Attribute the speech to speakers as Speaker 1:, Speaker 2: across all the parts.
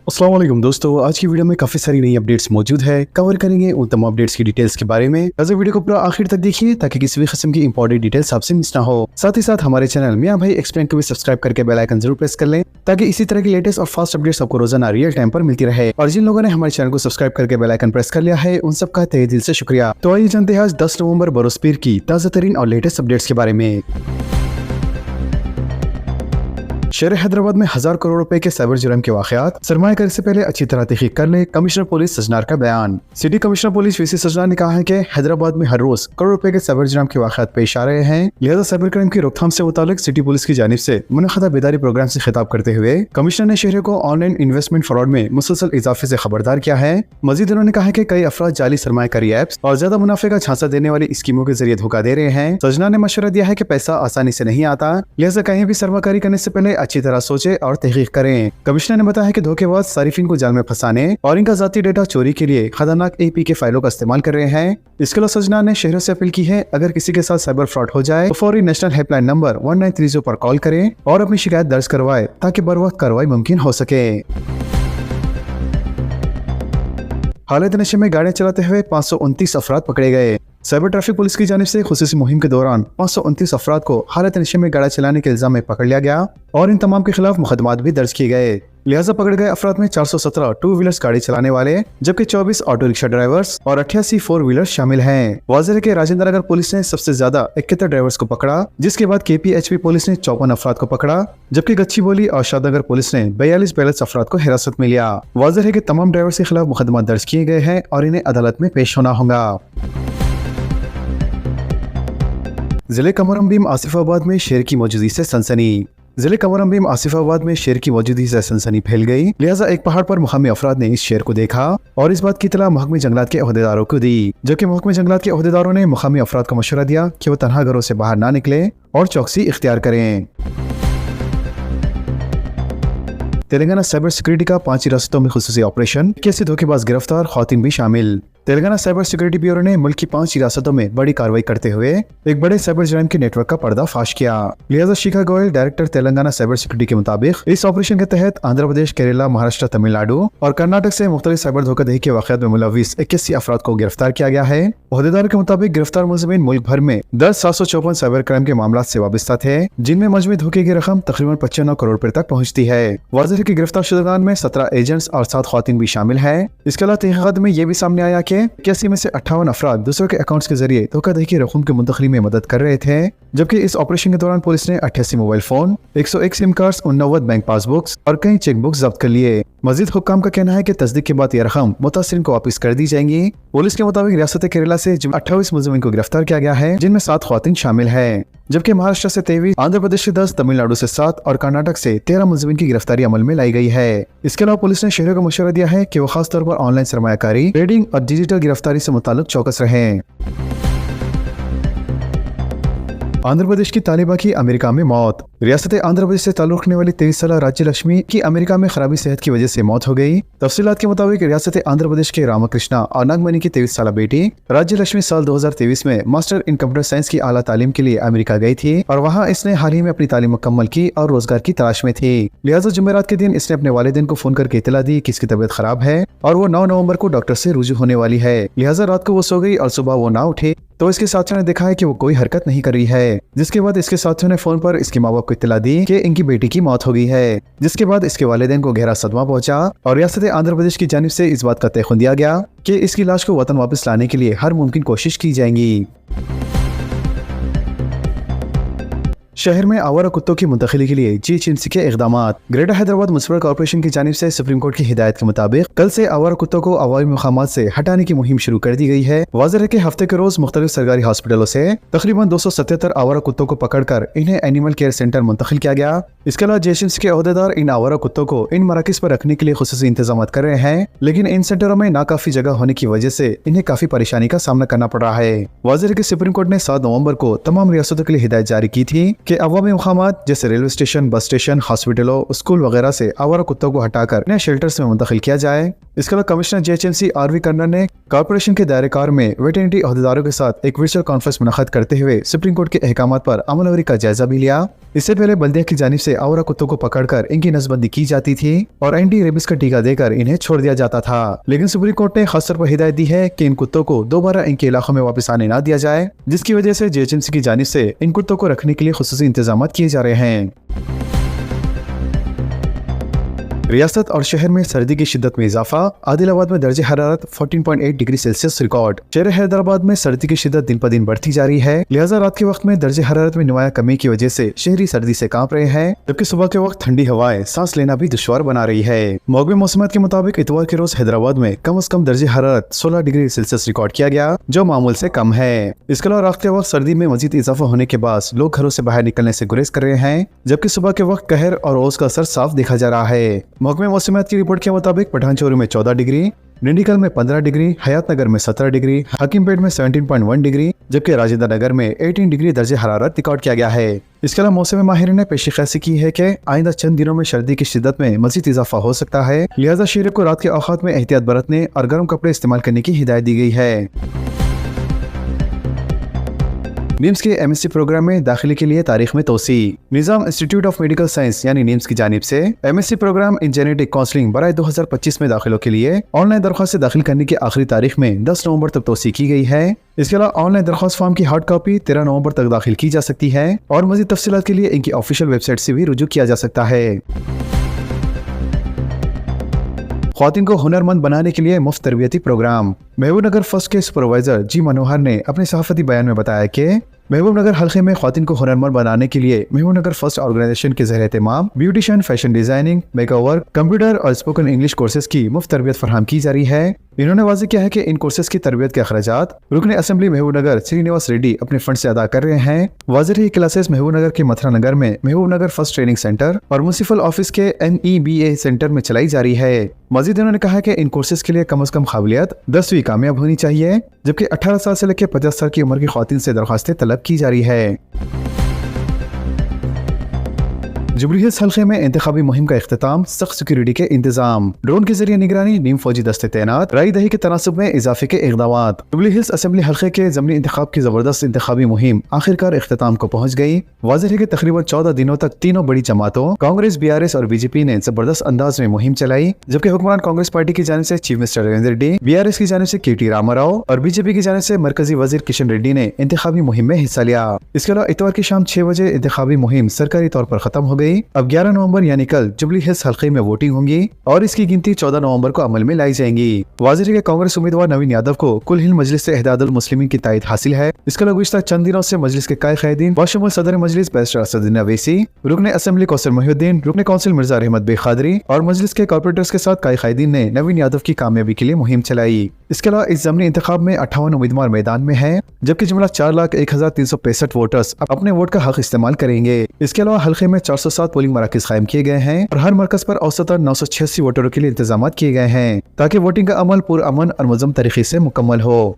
Speaker 1: अस्सलाम वालेकुम दोस्तों, आज की वीडियो में काफी सारी नई अपडेट्स मौजूद है। कवर करेंगे उन तमाम अपडेट्स की डिटेल्स के बारे में। ऐसे वीडियो को पूरा आखिर तक देखिए ताकि किसी भी किस्म की इंपॉर्टेंट डिटेल्स आपसे मिस ना हो। साथ ही साथ हमारे चैनल मियां भाई एक्सप्लेन को भी सब्सक्राइब करके बेल आइकन जरूर प्रेस कर लें ताकि इसी तरह की लेटेस्ट और फास्ट अपडेट्स आपको रोजाना रियल टाइम पर मिलती रहे। और जिन लोगों ने हमारे चैनल को सब्सक्राइब करके बेल आइकन प्रेस कर लिया है उन सबका तहे दिल से शुक्रिया। तो आइए जानते हैं आज 10 नवंबर बरोज पीर की ताज़ा तरीन और लेटेस्ट अपडेट्स के बारे में। शहर हैदराबाद में 1000 करोड़ रुपए के साइबर जुर्म के वाकयात सरमायाकारी से पहले अच्छी तरह तहकीक कर ले, कमिश्नर पुलिस सजनार का बयान। City commissioner police VC Sajjanar ने कहा है कि हैदराबाद में हर रोज करोड़ रुपए के साइबर जुर्म के वाकयात पेश आ रहे हैं, लिहाजा साइबर क्राइम की रोकथाम से मुतालिक सिटी पुलिस की जानिब से मुनअक़दा बेदारी प्रोग्राम से खिताब करते हुए कमिश्नर ने शहरियों को ऑनलाइन इन्वेस्टमेंट फ्रॉड में मुसलसल इजाफे से खबरदार किया है। मजीद उन्होंने कहा कि कई अफराद जाली सरमायाकारी ऐप्स और ज्यादा मुनाफे का झांसा देने वाली स्कीमों के जरिए धोखा दे रहे हैं। सजनार ने मशवरा दिया है कि पैसा आसानी से नहीं आता, लिहाजा कहीं भी सरमाकारी करने से पहले अच्छी तरह सोचे और तहकीक करें। कमिश्नर ने बताया कि धोखेबाज सारिफिन को जाल में फंसाने और इनका जाती डेटा चोरी के लिए खतरनाक एपी के फाइलों का इस्तेमाल कर रहे हैं। इसके अलावा सजना ने शहरों से अपील की है, अगर किसी के साथ साइबर फ्रॉड हो जाए तो फौरी नेशनल हेल्पलाइन नंबर 1930 पर कॉल करें और अपनी शिकायत दर्ज करवाए ताकि बर वक्त कार्रवाई मुमकिन हो सके। हालत नशे में गाड़ियां चलाते हुए 529 अफराद पकड़े गए। साइबर ट्रैफिक पुलिस की जानिब से खुसूसी मुहिम के दौरान 529 अफराद को हालत नशे में गाड़ी चलाने के इल्जाम में पकड़ लिया गया और इन तमाम के खिलाफ मुकदमात भी दर्ज किए गए। लिहाजा पकड़े गए अफराद में 417 टू व्हीलर्स गाड़ी चलाने वाले जबकि 24 ऑटो रिक्शा ड्राइवर्स और 88 फोर व्हीलर्स शामिल हैं। वाज़ेह है कि राजेंद्र नगर पुलिस ने सबसे ज्यादा 71 ड्राइवर्स को पकड़ा, जिसके बाद KPHP पुलिस ने 54 अफराद को पकड़ा, जबकि गच्चीबोली और शादनगर पुलिस ने 42 बैलेंस अफराद को हिरासत में लिया। वाज़ेह है कि तमाम ड्राइवर्स के खिलाफ मुकदमा दर्ज किए गए हैं और इन्हें अदालत में पेश होना होगा। जिले कमरम भीम आसिफाबाद में शेर की मौजूदगी से सनसनी। जिले कमरम भीम आसिफाबाद में शेर की मौजूदगी से सनसनी फैल गई, लिहाजा एक पहाड़ पर मुकामी अफराद ने इस शेर को देखा और इस बात की इत्तला महकमे जंगलात के ओहदेदारों को दी, जबकि महकमे जंगलात के ओहदेदारों ने मुकामी अफराद को मशवरा दिया कि वो तनहा घरों से बाहर ना निकले और चौकसी इख्तियार करें। तेलंगाना साइबर सिक्योरिटी का 5 रियासतों में खुसूसी ऑपरेशन, 81 धोखेबाज गिरफ्तार, खवातीन भी शामिल। तेलंगाना साइबर सिक्योरिटी ब्यूरो ने मुल्क की 5 रियासतों में बड़ी कार्रवाई करते हुए एक बड़े साइबर जुर्म के नेटवर्क का पर्दाफाश किया। लिहाजा Shikha Goyal, director Telangana cyber security के मुताबिक इस ऑपरेशन के तहत आंध्र प्रदेश, केरला, महाराष्ट्र, तमिलनाडु और कर्नाटक से मुख्तलिफ साइबर धोखाधड़ी के वाक़यात में मुलविस 81 अफराद को गिरफ्तार किया गया है। ओहदेदारों के मुताबिक गिरफ्तार मुलजिमीन मुल्क भर में 754 साइबर क्राइम के मामला से वाबस्ता थे, जिनमें मजमूई धोखे की रकम तकरीबन 95 करोड़ रुपए तक पहुँचती है। वाज़ेह है कि गिरफ्तार शुदगान में 17 एजेंट्स और 7 खवातीन भी शामिल है। इसके अलावा तहकीकात में यह भी सामने आया कि 81 में से 58 अफराद दूसरों के अकाउंट्स के जरिए धोखाधड़ी की रकम की मुंतकली में मदद कर रहे थे, जबकि इस ऑपरेशन के दौरान पुलिस ने 88 mobile phone, 101 SIM cards, 89 bank passbooks और कई चेक बुक्स जब्त कर लिए। मजीद हुक्काम का कहना है कि तस्दीक के बाद यह रकम मुतासिरीन को वापस कर दी जाएंगी। पुलिस के मुताबिक रियासत केरला से 28 मुलजिमीन को गिरफ्तार किया गया है, जिनमें 7 खवातीन शामिल है, जबकि महाराष्ट्र से 23, आंध्र प्रदेश से 10, तमिलनाडु से 7 और कर्नाटक से 13 मुलजिमीन की गिरफ्तारी अमल में लाई गई है। इसके अलावा पुलिस ने शहरों को मशवरा दिया है कि वो खास तौर पर ऑनलाइन सरमायाकारी, ट्रेडिंग और डिजिटल गिरफ्तारी से मुताल्लिक चौकस रहें। आंध्र प्रदेश की तालिबा की अमेरिका में मौत। रियासत आंध्र प्रदेश से ताल्लुक़ रखने वाली 23 साला राज्य लक्ष्मी की अमेरिका में खराबी सेहत की वजह से मौत हो गई। तफसीलात के मुताबिक रियासत आंध्र प्रदेश के रामकृष्णा और नागमणि की 23 साला बेटी राज्य लक्ष्मी साल 2023 में मास्टर इन कंप्यूटर साइंस की आला तालीम के लिए अमेरिका गई थी और वहाँ इसने हाल ही में अपनी तालीम मुकम्मल की और रोजगार की तलाश में थी। लिहाजा जुमेरात के दिन इसने अपने वालिदैन को फोन करके इत्तला दी कि इसकी तबीयत खराब है और वो 9 नवंबर को डॉक्टर से रुजू होने वाली है। लिहाजा रात को वो सो गई और सुबह वो ना उठे तो इसके साथियों ने देखा है कि वो कोई हरकत नहीं कर रही है, जिसके बाद इसके साथियों ने फोन पर इसके माँ बाप को इत्तला दी कि इनकी बेटी की मौत हो गई है, जिसके बाद इसके वालिदैन को गहरा सदमा पहुंचा और रियासत आंध्र प्रदेश की जानिब से इस बात का तयख्खुन दिया गया कि इसकी लाश को वतन वापस लाने के लिए हर मुमकिन कोशिश की जाएंगी। शहर में आवारा कुत्तों की मुंतकिली के लिए GHMC के इक़दामात। ग्रेटर हैदराबाद म्युनिसिपल कॉर्पोरेशन की जानिब से सुप्रीम कोर्ट की हिदायत के मुताबिक कल से आवारा कुत्तों को अवामी मकामात से हटाने की मुहिम शुरू कर दी गई है। वाज़ेह है कि हफ्ते के रोज मुख्तलिफ सरकारी हॉस्पिटलों से तकरीबन 277 आवारा कुत्तों को पकड़कर इन्हें एनिमल केयर सेंटर मुंतकिल किया गया। इसके अलावा GHMC के ओहदेदार इन आवारा कुत्तों को इन मराकज़ पर रखने के लिए खुसूसी इंतजाम कर रहे हैं, लेकिन इन सेंटरों में नाकाफी जगह होने की वजह से इन्हें काफी परेशानी का सामना करना पड़ रहा है। वाज़ेह है कि सुप्रीम कोर्ट ने 7 नवंबर को तमाम रियासतों के लिए हिदायत जारी की थी कि अवामी मकामात जैसे रेलवे स्टेशन, बस स्टेशन, हॉस्पिटलों, स्कूल वगैरह से आवारा कुत्तों को हटाकर नए शेल्टर्स में मुंतकिल किया जाए। इसके अलावा कमिश्नर JHMC RV कन्ना ने कॉर्पोरेशन के दायरेकार में वेटरनरी अहदेदारों के साथ एक वर्चुअल कॉन्फ्रेंस मुनक़द करते हुए सुप्रीम कोर्ट के अहकामात पर अमलवरी का जायजा भी लिया। इससे पहले बल्दिया की जानिब से आवारा कुत्तों को पकड़कर इनकी नसबंदी की जाती थी और एंटी रेबिस का टीका देकर इन्हें छोड़ दिया जाता था, लेकिन सुप्रीम कोर्ट ने खास तौर पर हिदायत दी है कि इन कुत्तों को दोबारा इनके इलाकों में वापस आने ना दिया जाए, जिसकी वजह से JHMC की जानिब से इन कुत्तों को रखने के लिए खुसूसी इंतजाम किए जा रहे हैं। रियासत और शहर में सर्दी की शिद्दत में इजाफा, आदिलाबाद में दर्जे हरारत 14.8 डिग्री सेल्सियस रिकॉर्ड। शहर हैदराबाद में सर्दी की शिद्दत दिन पर दिन बढ़ती जा रही है, लिहाजा रात के वक्त में दर्जे हरारत में नुमाया कमी की वजह से शहरी सर्दी से कांप रहे हैं, जबकि सुबह के वक्त ठंडी हवाएं सांस लेना भी दुश्वार बना रही है। मौसमी मौसमियात के मुताबिक इतवार के रोज हैदराबाद में कम से कम दर्जे हरारत 16 डिग्री सेल्सियस रिकॉर्ड किया गया, जो मामूल से कम है। इसके अलावा रात के वक्त सर्दी में मजीद इजाफा होने के बाद लोग घरों से बाहर निकलने से गुरेज कर रहे हैं, जबकि सुबह के वक्त कहर और ओस का असर साफ देखा जा रहा है। मौसमी मौसमियात की रिपोर्ट के मुताबिक पठानचोरू में 14 डिग्री, निंडिकल में 15 डिग्री, हयातनगर में 17 डिग्री, हकीमपेट में 17.1 डिग्री, जबकि राजेंद्र नगर में 18 डिग्री दर्जे हरारत रिकॉर्ड किया गया है। इसके अलावा मौसम माहिर ने पेशी की है कि आइंदा चंद दिनों में सर्दी की शिद्दत में मजीद इजाफा हो सकता है, लिहाजा शहर को रात के औकात में एहतियात बरतने और गर्म कपड़े इस्तेमाल करने की हिदायत दी गई है। निम्स के MSc प्रोग्राम में दाखिले के लिए तारीख में तोसी। Nizam institute of medical science यानी निम्स की जानिब से MSc programme in genetic counselling बराए 2025 में दाखिलों के लिए ऑनलाइन दरख्वास्त दाखिल करने की आखिरी तारीख में 10 नवंबर तक तोसी की गई है। इसके अलावा ऑनलाइन दरख्वास्त फॉर्म की हार्ड कॉपी 13 नवंबर तक दाखिल की जा सकती है और मज़ीद तफसीलात के लिए इनकी ऑफिशियल वेबसाइट से भी रुजू किया जा सकता है। ख्वातीन को हुनरमंद बनाने के लिए मुफ्त तरबियती प्रोग्राम। महबूबनगर फर्स्ट के सुपरवाइजर जी मनोहर ने अपने सहाफती बयान में बताया कि महबूबनगर हल्के में ख्वातीन को हुनरमंद बनाने के लिए महबूबनगर फर्स्ट ऑर्गेनाइजेशन के ज़रिए एहतमाम beautician, fashion designing, makeover, computer और स्पोकन इंग्लिश कोर्सेज की मुफ्त तरबियत फराहम की जा रही है। इन्होंने वाज़ेह किया है कि इन कोर्सेज की तरबियत के अखराजात रुकन असेंबली महबूबनगर श्रीनिवास रेड्डी अपने फंड से अदा कर रहे हैं। वाज़ेह ये क्लासेस महबूबनगर के मथुरा नगर में महबूबनगर फर्स्ट ट्रेनिंग सेंटर और म्युनिसिपल ऑफिस के NEBA सेंटर में चलाई जा रही है। मजीद इन्होंने कहा कि इन कोर्सेज के लिए कम से कम काबिलियत 10वीं कामयाब होनी चाहिए, जबकि 18 साल से लेकर 50 साल की उम्र की ख्वातीन से दरख्वास्तें तलब की जा रही है। जुबली हिल्स हल्के में इंतखाबी मुहिम का इख्तिताम, सख्त सिक्योरिटी के इंतजाम, ड्रोन के जरिए निगरानी, नीम फौजी दस्ते तैनात, राई दही के तनासुब में इजाफे के इक़दामात। जुबली हिल्स असेंबली हल्के के ज़मनी इंतखाब की जबरदस्त इंतखाबी मुहिम आखिरकार इख्तिताम को पहुंच गई। वाज़ेह है कि तकरीबन 14 दिनों तक तीनों बड़ी जमातों कांग्रेस, BRS और BJP ने जबरदस्त अंदाज में मुहिम चलाई, जबकि हुक्मरान कांग्रेस पार्टी की जानिब से chief minister Revanth Reddy, BRS की जानिब से KT रामाराव और BJP की जानिब से मरकजी वजीर किशन रेड्डी ने इंतखाबी मुहिम में हिस्सा लिया। इसके अलावा इतवार की शाम 6 बजे इंतखाबी मुहिम सरकारी तौर पर खत्म हो गई। अब 11 नवंबर यानी कल जुबली हिल्स हल्के में वोटिंग होंगी और इसकी गिनती 14 नवंबर को अमल में लाई जाएंगी। वाज़ेह है कि कांग्रेस उम्मीदवार नवीन यादव को कुल हिंद मजलिस से इत्तेहादुल मुस्लिमीन की तायद हासिल है। इसके अलावा गुज़िश्ता चंद दिनों से मजलिस के कायदीन बाशमुल सदर मजलिस बैरिस्टर असदुद्दीन अवैसी, रुकन असेंबली कौसर मोहिउद्दीन, रुकन काउंसिल मिर्जा रहमत बे खादरी और मजलिस के कॉर्पोरेटर्स के साथ कायदीन ने नवीन यादव की कामयाबी के लिए मुहिम चलाई। इसके अलावा इस ज़मनी इंतखाब में 58 उम्मीदवार मैदान में हैं, जबकि जुमला 4,01,365 वोटर्स अपने वोट का हक इस्तेमाल करेंगे। इसके अलावा हल्के में 407 पोलिंग मराकज़ कायम किए गए हैं और हर मरकज पर औसतन 986 वोटरों के लिए इंतजाम किए गए हैं, ताकि वोटिंग का अमल पुरअमन और मुनज़्ज़म तरीके से मुकम्मल हो।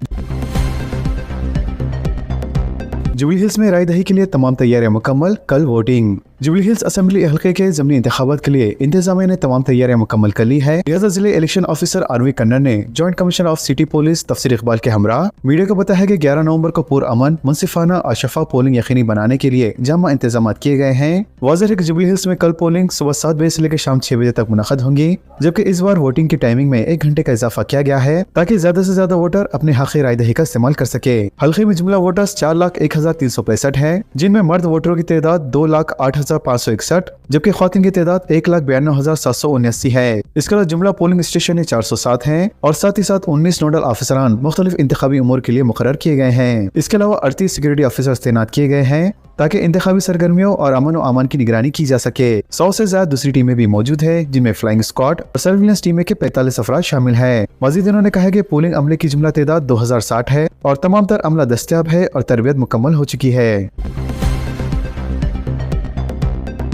Speaker 1: जुबली हिल्स में राय दही के लिए तमाम तैयारियां मुकम्मल, कल वोटिंग। जुबली हिल्स असेंबली हल्के के ज़मनी इंतखाबात के लिए इंतजामिया ने तमाम तैयारियां मुकम्मल कर ली है, लिहाजा जिले इलेक्शन ऑफिसर RV कन्ना ने joint commissioner of city police तफसीर इकबाल के हमरा मीडिया को बताया कि 11 नवंबर को पुरअमन, मुनसिफाना और शफा पोलिंग यकीनी बनाने के लिए जामा इंतजाम किए गए हैं। वाज़ेह है कि जुबली हिल्स में कल पोलिंग सुबह 7 बजे से लेकर शाम 6 बजे तक मुनक़द होंगी, जबकि इस बार वोटिंग की टाइमिंग में 1 घंटे का इजाफा किया गया है, ताकि ज्यादा से ज्यादा वोटर अपने हक़ राय दही का इस्तेमाल कर सके। हल्के में जुमला वोटर्स 4,01,365 है, जिनमें मर्द वोटरों की तादाद 2,08,561, जबकि ख्वातीन की तादाद 1,92,779 है। इसके अलावा जुमला पोलिंग स्टेशन 407 हैं और साथ ही साथ 19 नोडल अफसरान मुख्तलिफ इंतखाबी उमूर के लिए मुकर्रर किए गए हैं। इसके अलावा 38 सिक्योरिटी ऑफिसर्स तैनात किए गए हैं, ताकि इंतखाबी सरगर्मियों और अमन व अमान की निगरानी की जा सके। 100 से ज्यादा दूसरी टीमें भी मौजूद है, जिनमें फ्लाइंग स्क्वाड और सर्विलेंस टीमें के 45 अफराद शामिल है। मजीद उन्होंने कहा कि पोलिंग अमले की जुमला तादाद 2060 है और तमाम तर अमला दस्तयाब है और तरबियत मुकम्मल हो चुकी है।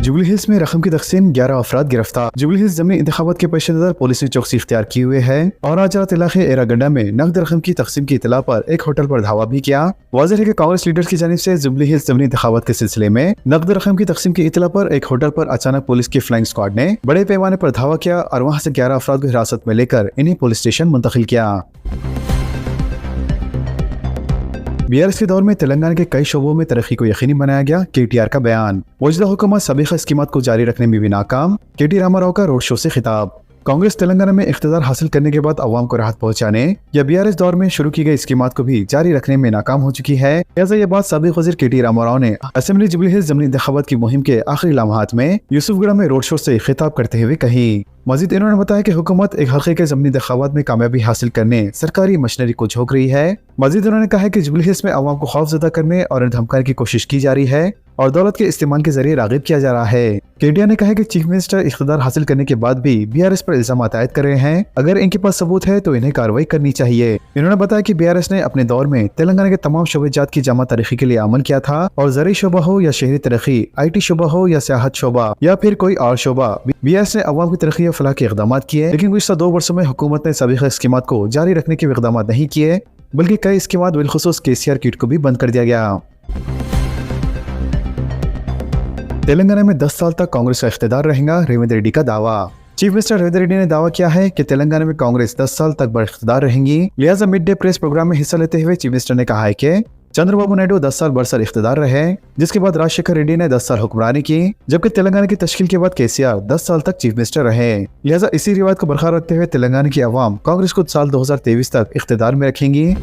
Speaker 1: जुबली हिल्स में रकम की तकसीम 11 अफराद गिरफ्तार। जुबली हिल्स ज़मीनी इंतखाबात के पेश नज़र पुलिस ने चौकसी इख्तियार की हुए है और आज रात इलाके एरागंडा में नकद रकम की तकसीम की इतला पर एक होटल पर धावा भी किया। वाज़ेह है कि कांग्रेस लीडर्स की जानिब से जुबली हिल्स ज़मीनी इंतखाबात के सिलसिले में नकद रकम की तकसीम की इतला पर एक होटल पर अचानक पुलिस की फ्लाइंग स्क्वाड ने बड़े पैमाने पर धावा किया और वहाँ से 11 अफराद को हिरासत में लेकर इन्हें पुलिस स्टेशन मुंतकिल किया। बीआरएस के दौर में तेलंगाना के कई शोबों में तरक्की को यकीनी बनाया गया। केटीआर का बयान। मौजूदा हुकूमत सबीखा स्कीमात को जारी रखने में भी नाकाम। केटी रामाराव का रोड शो से खिताब। कांग्रेस तेलंगाना में इख्तिदार हासिल करने के बाद अवाम को राहत पहुंचाने या बीआरएस दौर में शुरू की गई स्कीमात को भी जारी रखने में नाकाम हो चुकी है। लिहाजा ये बात साबिक वज़ीर केटी रामाराव ने असेंबली जुबली हिल्स ज़मीनी इंतखाबात की मुहिम के आखिरी लम्हात में यूसुफगढ़ में रोड शो से खिताब करते हुए कही। मजीद इन्होंने बताया कि हुकूमत एक हल्के के ज़मीनी इंतखाबात में कामयाबी हासिल करने सरकारी मशीनरी को झोंक रही है। मजीद उन्होंने कहा कि जुबली हिल्स में अवाम को खौफजदा करने और इन्हें धमकाने की कोशिश की जा रही है और दौलत के इस्तेमाल के जरिए रागिब किया जा रहा है। केटीआर ने कहा कि चीफ मिनिस्टर इख्तिदार हासिल करने के बाद भी बीआरएस पर इल्जाम आयद कर रहे हैं। अगर इनके पास सबूत है तो इन्हें कार्रवाई करनी चाहिए। इन्होंने बताया कि बीआरएस ने अपने दौर में तेलंगाना के तमाम शोबेजात की जामा तरक्की के लिए अमल किया था और ज़रूरी शोबा हो या शहरी तरक्की, IT शोबा हो या सियाहत शोबा या फिर कोई और शोबा, बीआरएस ने अवाम की तरक्की और फलाह के इक़दाम किए। लेकिन गुज़श्ता 2 वर्षों में हुकूमत ने सबीखा स्कीमात को जारी रखने के इक़दाम नहीं किए, बल्कि कई स्कीमात बिलखुसूस KCR किट को भी बंद कर दिया गया। तेलंगाना में 10 साल तक कांग्रेस का इख्तिदार रहेगा, रेवंत रेड्डी का दावा। चीफ मिनिस्टर रेवंत रेड्डी ने दावा किया है कि तेलंगाना में कांग्रेस 10 साल तक बरख्तियार रहेंगी। लिहाजा मिड डे प्रेस प्रोग्राम में हिस्सा लेते हुए चीफ मिनिस्टर ने कहा है कि चंद्रबाबू नायडू 10 साल बरसर इख्तिदार रहे, जिसके बाद राजशेखर रेड्डी ने 10 साल हुक्मरानी की, जबकि तेलंगाना की तश्कील के बाद KCR 10 साल तक चीफ मिनिस्टर रहे। लिहाजा इसी रिवायत को बरकरार रखते हुए तेलंगाना की अवाम कांग्रेस को साल 2023 तक इख्तिदार में रखेंगी।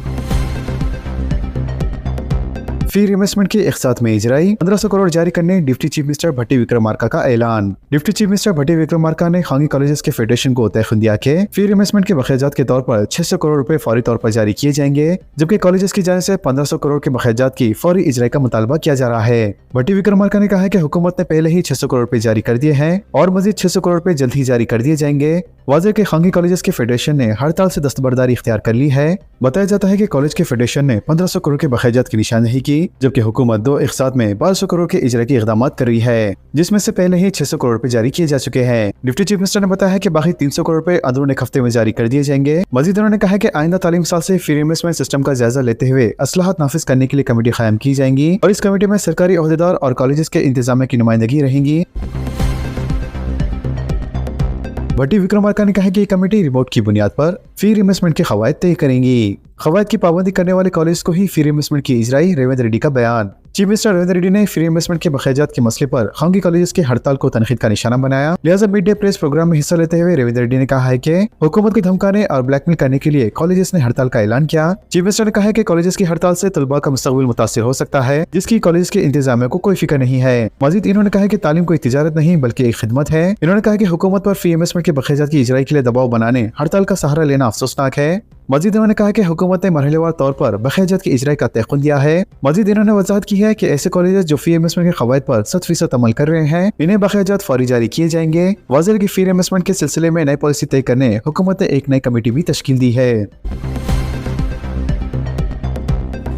Speaker 1: फी इन्वेस्टमेंट की इख्तिसात में इजराई 1500 करोड़ जारी करने डिप्टी चीफ मिनिस्टर भट्टी विक्रमार्का का ऐलान। डिप्टी चीफ मिनिस्टर भट्टी विक्रमार्का ने खांगी कॉलेजेस के फेडरेशन को तय दिया कि फी इन्वेस्टमेंट के बखराजात के तौर पर 600 करोड़ रुपए फौरी तौर पर जारी किए जाएंगे, जबकि कॉलेजेस की जानिब से 1500 करोड़ के बखराजात की फौरी इजराई का मुतालबा किया जा रहा है। भट्टी विक्रमार्का ने कहा है कि हुकूमत ने पहले ही 600 करोड़ रुपए जारी कर दिए हैं और मजीद 600 करोड़ रुपए जल्द ही जारी कर दिए जाएंगे। वाज़ेह के खांगी कॉलेजेस के फेडरेशन ने हड़ताल से दस्तबरदारी इख्तियार कर ली है। बताया जाता है कि कॉलेज के फेडरेशन ने 1500 करोड़ के बखराजात की निशानदेही की, जबकि हुकूमत 2 इख्तिसात में 1200 करोड़ के इजरा के इक़दाम कर रही है, जिसमें से पहले ही 600 करोड़ रुपए जारी किए जा चुके हैं। डिप्टी चीफ मिनिस्टर ने बताया है कि बाकी 300 करोड़ रुपए अंदरून एक हफ्ते में जारी कर दिए जाएंगे। मजीद उन्होंने कहा कि आइंदा तालीम साल से फी इन्वेस्टमेंट सिस्टम का जायजा लेते हुए असलाहत नाफिज करने के लिए कमेटी कायम की जाएंगी और इस कमेटी में सरकारी ओहदेदार और कॉलेजेस के इंतजामिया की नुमाइंदगी रहेंगी। भट्टी विक्रमार्का ने कहा कि ये कमेटी रिपोर्ट की बुनियाद पर फी इन्वेस्टमेंट के खवायद तय करेंगी। खवायद की पाबंदी करने वाले कॉलेज को ही फी इन्वेस्टमेंट की इजराई, रेवंत रेड्डी का बयान। चीफ मिनिस्टर रेवंत रेड्डी ने फी इन्वेस्टमेंट के बखराजात के मसले पर खांगी कॉलेजेस के हड़ताल को तनकीद का निशाना बनाया। लिहाजा मिड डे प्रेस प्रोग्राम में हिस्सा लेते हुए रेवंत रेड्डी ने कहा है कि हुकूमत को धमकाने और ब्लैकमेल करने के लिए कॉलेजेस ने हड़ताल का ऐलान किया। चीफ मिनिस्टर ने कहा है कि कॉलेजेस की हड़ताल से तलबा का मुस्तकबिल मुतासिर हो सकता है, जिसकी कॉलेज के इंतजामिया को कोई फिक्र नहीं है। मजीद इन्होंने कहा कि तालीम कोई तिजारत नहीं बल्कि एक खिदमत है। इन्होंने कहा कि हुकूमत पर फी इन्वेस्टमेंट के बखराजात की इजराई के लिए दबाव बनाने हड़ताल का सहारा लेना अफसोसनाक है। मजीद उन्होंने कहा कि हुकूमत ने मरहलेवार तौर पर बखराजात की इजराई का तयक़ुन दिया है। मजीद इन्होंने वजाहत की है कि ऐसे कॉलेजेस जो फी इन्वेस्टमेंट के खवायद पर 100% अमल कर रहे हैं, इन्हें बखराजात फौरी जारी किए जाएंगे। वाज़ेह की फी इन्वेस्टमेंट के सिलसिले में नई पॉलिसी तय करने हुकूमत ने एक नई कमेटी भी तश्कील दी है।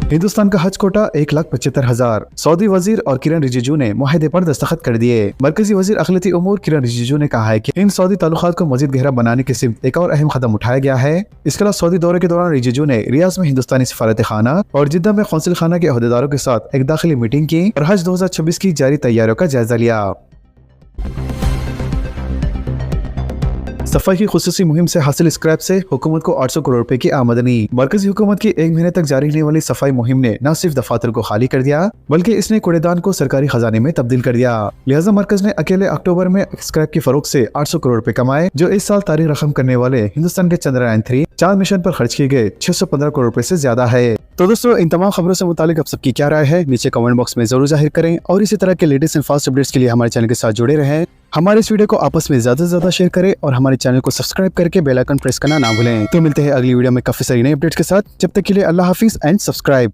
Speaker 1: हिंदुस्तान का हज कोटा 1,75,000। सऊदी वजीर और किरण रिजिजू ने मुआहदे पर दस्तखत कर दिए। मरकजी वजीर अखिलती उमूर किरण रिजिजू ने कहा है कि इन सऊदी ताल्लुकात को मजीद गहरा बनाने की सिमत एक और अहम कदम उठाया गया है। इसके अलावा सऊदी दौरे के दौरान रिजिजू ने रियाज में हिंदुस्तानी सफारत खाना और जिद्दा में कौंसिल खाना के अहदेदारों के साथ एक दाखिली मीटिंग की और हज 2026 की जारी तैयारियों का जायजा लिया। सफाई की खुसूसी मुहिम से हासिल स्क्रैप से हुकूमत को 800 करोड़ रुपए की आमदनी। मरकजी हुकूमत की 1 महीने तक जारी रहने वाली सफाई मुहिम ने न सिर्फ दफातर को खाली कर दिया, बल्कि इसने कूड़ेदान को सरकारी खजाने में तब्दील कर दिया। लिहाजा मरकज ने अकेले अक्टूबर में स्क्रैप की फरोख्त से 800 करोड़ रुपए कमाए, जो इस साल तारीख रकम करने वाले हिंदुस्तान के चंद्रयान 3 चांद मिशन पर खर्च किए गए 615 करोड़ रुपए से ज्यादा है। तो दोस्तों, इन तमाम खबरों से मुतालिक अब सबकी क्या राय है नीचे कमेंट बॉक्स में जरूर जाहिर करें और इसी तरह के लेटेस्ट एंड फास्ट अपडेट्स के लिए हमारे चैनल के साथ जुड़े रहें। हमारे इस वीडियो को आपस में ज्यादा से ज्यादा शेयर करें और हमारे चैनल को सब्सक्राइब करके बेल आइकन प्रेस करना ना भूलें। तो मिलते हैं अगली वीडियो में काफी सारी नई अपडेट्स के साथ। जब तक के लिए अल्लाह हाफिज एंड सब्सक्राइब।